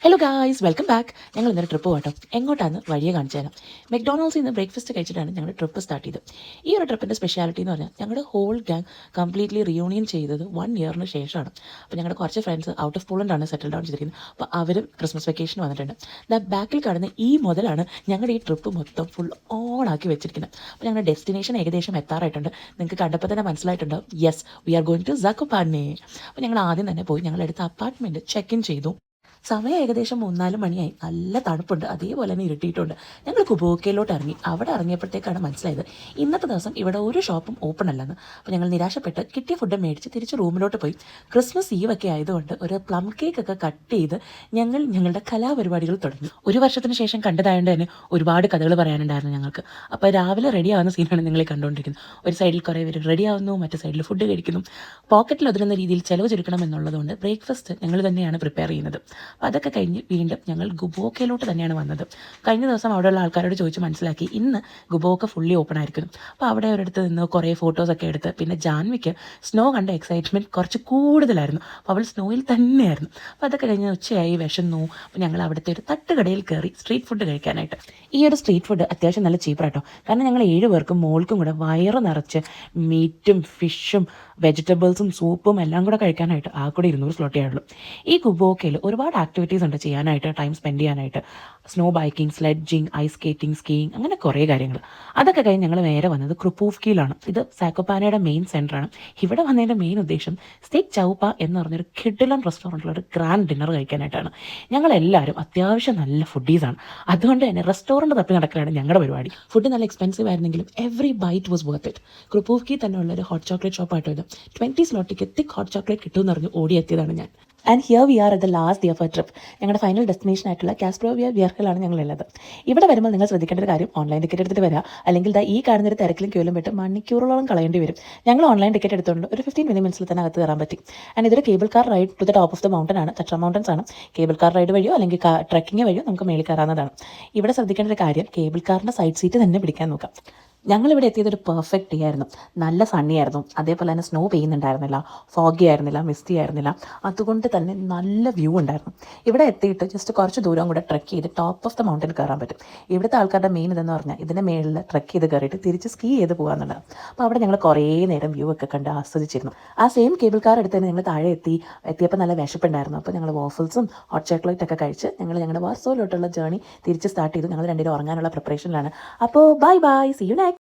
Hello guys, welcome back. ഞങ്ങൾ ഇന്നൊരു trip പോകട്ടോ. എങ്ങോട്ടാന്ന് വഴിയെ കാണിച്ചു തരാം. മെക്ഡോണൾഡ്സിൽ നിന്ന് ബ്രേക്ക്ഫാസ്റ്റ് കഴിച്ചിട്ടാണ് ഞങ്ങൾ ട്രിപ്പ് സ്റ്റാർട്ട് ചെയ്തത്. ഈ ഒരു ട്രിപ്പിൻ്റെ സ്പെഷ്യാലിറ്റി എന്ന് പറഞ്ഞാൽ ഞങ്ങളുടെ ഹോൾ ഗ്യാങ് കംപ്ലീറ്റ്ലി റിയൂണിയൻ ചെയ്തത് 1 ഇയറിന് ശേഷമാണ്. അപ്പോൾ ഞങ്ങളുടെ കുറച്ച് ഫ്രണ്ട്സ് ഔട്ട് ഓഫ് പോളണ്ടാണ് സെറ്റിൽ ഡൗൺ ചെയ്തിരിക്കുന്നത്. അപ്പോൾ അവരും ക്രിസ്മസ് വെക്കേഷൻ വന്നിട്ടുണ്ട്. ബാക്കിൽ കാണുന്ന ഈ മുതലാണ് ഞങ്ങളുടെ ഈ ട്രിപ്പ് മൊത്തം ഫുൾ ഓണാക്കി വെച്ചിരിക്കുന്നത്. അപ്പോൾ ഞങ്ങളുടെ ഡെസ്റ്റിനേഷൻ ഏകദേശം എത്താറായിട്ടുണ്ട്. നിങ്ങൾക്ക് കണ്ടപ്പോൾ തന്നെ മനസ്സിലായിട്ടുണ്ടാവും, yes, we are going to Zakopane. അപ്പോൾ ഞങ്ങൾ ആദ്യം തന്നെ പോയി ഞങ്ങളെടുത്ത അപ്പാർട്ട്മെൻറ്റ് ചെക്ക് ഇൻ ചെയ്തു. സമയം ഏകദേശം 3-4 മണിയായി. നല്ല തണുപ്പുണ്ട്, അതേപോലെ തന്നെ ഇരുട്ടിയിട്ടുണ്ട്. ഞങ്ങൾ കുബോക്കയിലോട്ട് ഇറങ്ങി. അവിടെ ഇറങ്ങിയപ്പോഴത്തേക്കാണ് മനസ്സിലായത് ഇന്നത്തെ ദിവസം ഇവിടെ ഒരു ഷോപ്പും ഓപ്പൺ അല്ലെന്ന്. അപ്പോൾ ഞങ്ങൾ നിരാശപ്പെട്ട് കിട്ടിയ ഫുഡ് മേടിച്ച് തിരിച്ച് റൂമിലോട്ട് പോയി. ക്രിസ്മസ് ഈവ് ഒക്കെ ആയതുകൊണ്ട് ഒരു പ്ലം കേക്ക് ഒക്കെ കട്ട് ചെയ്ത് ഞങ്ങളുടെ കലാപരിപാടികൾ തുടങ്ങി. ഒരു വർഷത്തിന് ശേഷം കണ്ടതായതുകൊണ്ട് തന്നെ ഒരുപാട് കഥകൾ പറയാനുണ്ടായിരുന്നു ഞങ്ങൾക്ക്. അപ്പോൾ രാവിലെ റെഡി ആവുന്ന സീനാണ് നിങ്ങളെ കണ്ടുകൊണ്ടിരിക്കുന്നത്. ഒരു സൈഡിൽ കുറേ പേര് റെഡി ആവുന്നു, മറ്റു സൈഡിൽ ഫുഡ് കഴിക്കുന്നു. പോക്കറ്റിൽ ഒതുങ്ങുന്ന രീതിയിൽ ചിലവ് ചുരുക്കണം എന്നുള്ളതുകൊണ്ട് ബ്രേക്ക്ഫാസ്റ്റ് ഞങ്ങൾ തന്നെയാണ് പ്രിപ്പയർ ചെയ്യുന്നത്. അപ്പോൾ അതൊക്കെ കഴിഞ്ഞ് വീണ്ടും ഞങ്ങൾ ഗുബോക്കയിലോട്ട് തന്നെയാണ് വന്നത്. കഴിഞ്ഞ ദിവസം അവിടെയുള്ള ആൾക്കാരോട് ചോദിച്ച് മനസ്സിലാക്കി ഇന്ന് ഗുബോക്ക ഫുള്ളി ഓപ്പൺ ആയിരിക്കും. അപ്പോൾ അവിടെ ഒരിടത്ത് നിന്ന് കുറേ ഫോട്ടോസൊക്കെ എടുത്ത്, പിന്നെ ജാൻവിക്ക് സ്നോ കണ്ട എക്സൈറ്റ്മെൻറ്റ് കുറച്ച് കൂടുതലായിരുന്നു. അപ്പോൾ അവൾ സ്നോയിൽ തന്നെയായിരുന്നു. അപ്പോൾ അതൊക്കെ കഴിഞ്ഞ് ഉച്ചയായി, വിശന്നു. അപ്പോൾ ഞങ്ങൾ അവിടുത്തെ ഒരു തട്ടുകടയിൽ കയറി സ്ട്രീറ്റ് ഫുഡ് കഴിക്കാനായിട്ട്. ഈ ഒരു സ്ട്രീറ്റ് ഫുഡ് അത്യാവശ്യം നല്ല ചീപ്പാട്ടോ. കാരണം ഞങ്ങൾ 7 പേർക്കും മോൾക്കും കൂടെ വയറ് നിറച്ച് മീറ്റും ഫിഷും വെജിറ്റബിൾസും സൂപ്പും എല്ലാം കൂടെ കഴിക്കാനായിട്ട് ആ കൂടെ 200 സ്ലോട്ടേ ഉള്ളൂ. ഈ ഗുബോക്കയിൽ ഒരുപാട് ആക്ടിവിറ്റീസ് ഉണ്ട് ചെയ്യാനായിട്ട്, ടൈം സ്പെൻഡ് ചെയ്യാനായിട്ട്. Snow biking, sledging, ice skating, skiing, അങ്ങനെ കുറേ കാര്യങ്ങൾ. അതൊക്കെ കഴിഞ്ഞ് ഞങ്ങൾ നേരെ വന്നത് ക്രുപ്പൂഫ്കിയിലാണ്. ഇത് സാക്കോപാനയുടെ മെയിൻ സെൻറ്ററാണ്. ഇവിടെ വന്നതിൻ്റെ മെയിൻ ഉദ്ദേശം സ്റ്റേക്ക് ചൗപ്പ എന്ന് പറഞ്ഞൊരു കിഡിലൻ റെസ്റ്റോറൻറ്റിലൊരു ഗ്രാൻഡ് ഡിന്നർ കഴിക്കാനായിട്ടാണ്. ഞങ്ങളെല്ലാവരും അത്യാവശ്യം നല്ല ഫുഡീസാണ്. അതുകൊണ്ട് തന്നെ റെസ്റ്റോറൻറ്റ് തപ്പി നടക്കലാണ് ഞങ്ങളുടെ പരിപാടി. ഫുഡ് നല്ല എക്സ്പെൻസീവ് ആയിരുന്നെങ്കിലും every bite was worth it. Krupowki തന്നെ ഉള്ളൊരു ഹോട്ട് ചോക്ലേറ്റ് ഷോപ്പായിട്ടോ ഇത്. 20 സ്ലോട്ടിക്ക് തിക്ക് ഹോട്ട് ചോക്ലേറ്റ് കിട്ടുമെന്ന് പറഞ്ഞ് ഓടിയെത്തിയതാണ് ഞാൻ. And here we are at the last day of our trip. ഞങ്ങളുടെ ഫൈനൽ ഡെസ്റ്റിനേഷൻ ആയിട്ടുള്ള കാസ്പ്രോവിയ വിയർക്കലാണ് ഞങ്ങളുള്ളത്. ഇവിടെ വരുമ്പോൾ നിങ്ങൾ ശ്രദ്ധിക്കേണ്ട ഒരു കാര്യം, ഓൺലൈൻ ടിക്കറ്റ് എടുത്തിട്ട് വരിക, അല്ലെങ്കിൽ ഈ കാണുന്നൊരു തിരക്കിലും ക്യൂലും വിട്ട് മണിക്കൂറുകളോളം കളയേണ്ടി വരും. ഞങ്ങൾ ഓൺലൈൻ ടിക്കറ്റ് എടുത്തുകൊണ്ട് ഒരു 15-20 മിനിറ്റ്സിൽ തന്നെ അകത്ത് കയറാൻ പറ്റി. ആൻഡ് ഇതൊരു cable car ride to the top of the mountain ആണ്. തട്ര മൗണ്ടൻസ് ആണ്. കേബിൾ കാർ റൈഡ് വഴിയോ അല്ലെങ്കിൽ ട്രക്കിംഗ് വഴിയോ നമുക്ക് മേളിൽ കയറാവുന്നതാണ്. ഇവിടെ ശ്രദ്ധിക്കേണ്ട ഒരു കാര്യം, കേബിൾ കാറിൻ്റെ സൈഡ് സീറ്റ് തന്നെ പിടിക്കാൻ നോക്കാം. ഞങ്ങളിവിടെ എത്തിയതൊരു പെർഫെക്റ്റ് ഡേ ആയിരുന്നു. നല്ല സണ്ണി ആയിരുന്നു. അതേപോലെ തന്നെ സ്നോ പെയ്യുന്നുണ്ടായിരുന്നില്ല, ഫോഗി ആയിരുന്നില്ല, മിസ്റ്റി ആയിരുന്നില്ല. അതുകൊണ്ട് തന്നെ നല്ല വ്യൂ ഉണ്ടായിരുന്നു. ഇവിടെ എത്തിയിട്ട് ജസ്റ്റ് കുറച്ച് ദൂരം കൂടെ ട്രക്ക് ചെയ്ത് ടോപ്പ് ഓഫ് ദ മൗണ്ടൻ കയറാൻ പറ്റും. ഇവിടുത്തെ ആൾക്കാരുടെ മെയിൻ ഇതെന്ന് പറഞ്ഞാൽ ഇതിൻ്റെ മേളിൽ ട്രക്ക് ചെയ്ത് കയറിയിട്ട് തിരിച്ച് സ്കീ ചെയ്ത് പോകാമെന്നുള്ളത്. അപ്പോൾ അവിടെ ഞങ്ങൾ കുറേ നേരം വ്യൂ ഒക്കെ കണ്ട് ആസ്വദിച്ചിരുന്നു. ആ സെയിം കേബിൾ കാർ എടുത്ത് തന്നെ ഞങ്ങൾ താഴെ എത്തിയപ്പോൾ നല്ല വിശപ്പുണ്ടായിരുന്നു. അപ്പോൾ ഞങ്ങൾ വാഫിൾസും ഹോട്ട് ചോക്ലേറ്റ് ഒക്കെ കഴിച്ച് ഞങ്ങളുടെ വാർസോയിലോട്ടുള്ള ജേർണി തിരിച്ച് സ്റ്റാർട്ട് ചെയ്തു. ഞങ്ങൾ രണ്ടുപേരും ഉറങ്ങാനുള്ള പ്രിപ്പറേഷനിലാണ്. അപ്പോൾ bye bye, see you next.